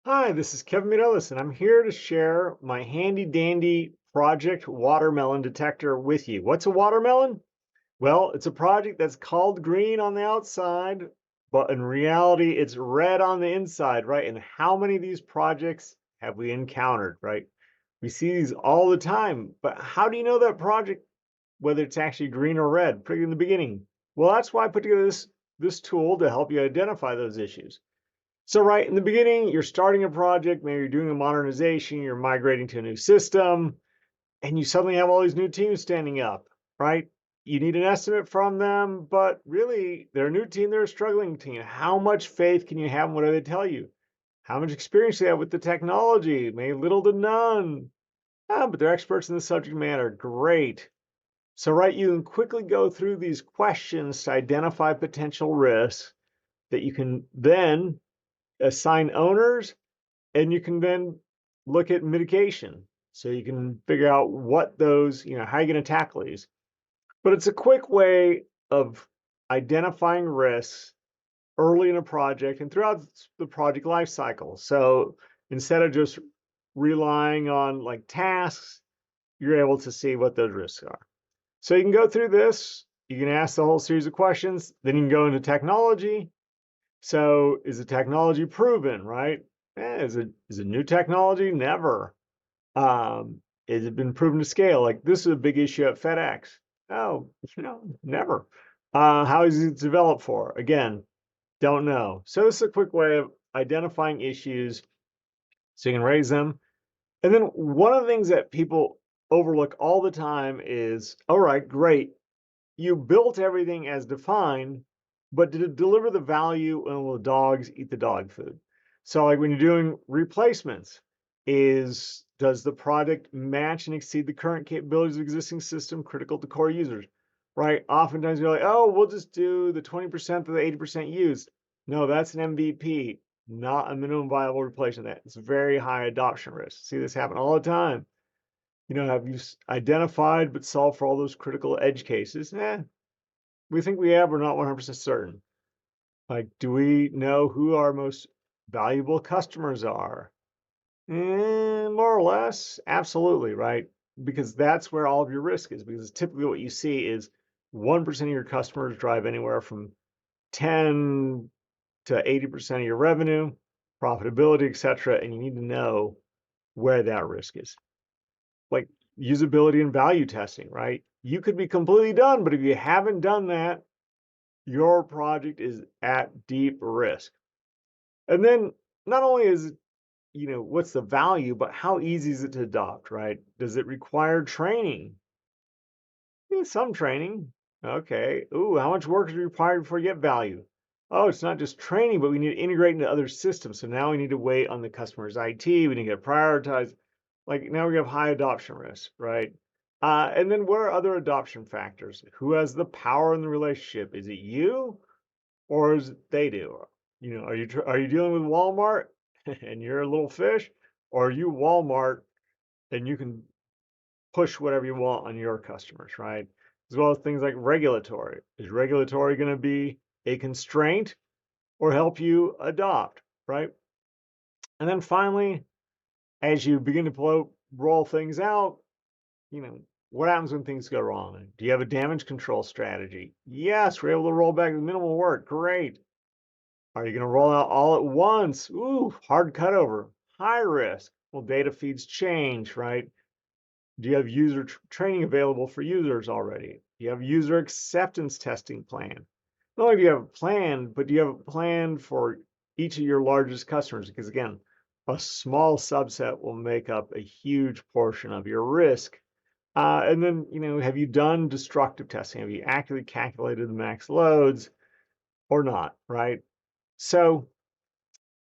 Hi, this is Kevin Midolis, and I'm here to share my handy dandy project Watermelon Detector with you. What's a watermelon? Well, it's a project that's called green on the outside, but in reality, it's red on the inside, right? And how many of these projects have we encountered, right? We see these all the time, but how do you know that project, whether it's actually green or red, pretty in the beginning? Well, that's why I put together this tool to help you identify those issues. So right in the beginning, you're starting a project, maybe you're doing a modernization, you're migrating to a new system, and you suddenly have all these new teams standing up, right? You need an estimate from them, but really they're a new team, they're a struggling team. How much faith can you have in whatever they tell you? How much experience do they have with the technology? Maybe little to none. But they're experts in the subject matter. Great. So, right, you can quickly go through these questions to identify potential risks that you can then assign owners, and you can then look at mitigation. So you can figure out what those, how you're going to tackle these. But it's a quick way of identifying risks early in a project and throughout the project life cycle. So instead of just relying on like tasks, you're able to see what those risks are. So you can go through this, you can ask the whole series of questions, then you can go into technology. So is the technology proven, right? Is it new technology? Never. Has it been proven to scale? Like this is a big issue at FedEx. Oh, never. How is it developed for? Again, don't know. So this is a quick way of identifying issues so you can raise them. And then one of the things that people overlook all the time is, all right, great. You built everything as defined, but did it deliver the value and will the dogs eat the dog food? So like when you're doing replacements, does the product match and exceed the current capabilities of existing system critical to core users? Right? Oftentimes you're like, oh, we'll just do the 20% of the 80% used. No, that's an MVP, not a minimum viable replacement. That it's very high adoption risk. See this happen all the time. Have you identified but solved for all those critical edge cases? We think we have, we're not 100% certain. Like, do we know who our most valuable customers are? More or less, absolutely, right? Because that's where all of your risk is. Because typically what you see is 1% of your customers drive anywhere from 10 to 80% of your revenue, profitability, etc. And you need to know where that risk is. Like usability and value testing, right? You could be completely done, but if you haven't done that, your project is at deep risk. And then not only is it, what's the value, but how easy is it to adopt, right? Does it require training? Yeah, some training. Okay. Ooh, how much work is required before you get value? Oh, it's not just training, but we need to integrate into other systems. So now we need to wait on the customer's IT. We need to get prioritized. Like now we have high adoption risk, right? And then what are other adoption factors? Who has the power in the relationship? Is it you or is it they do? Are you dealing with Walmart and you're a little fish, or are you Walmart and you can push whatever you want on your customers, right? As well as things like regulatory. Is regulatory going to be a constraint or help you adopt, right? And then finally, as you begin to roll things out, what happens when things go wrong? Do you have a damage control strategy? Yes, we're able to roll back with minimal work. Great. Are you going to roll out all at once? Ooh, hard cutover, high risk. Well, data feeds change, right? Do you have user training available for users already? Do you have user acceptance testing plan? Not only do you have a plan, but do you have a plan for each of your largest customers? Because again, a small subset will make up a huge portion of your risk. And then, have you done destructive testing? Have you accurately calculated the max loads or not, right? So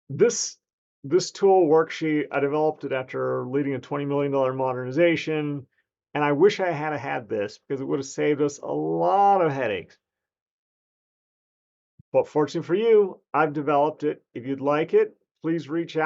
this this tool worksheet, I developed it after leading a $20 million modernization. And I wish I had this because it would have saved us a lot of headaches. But fortunately for you, I've developed it. If you'd like it, please reach out.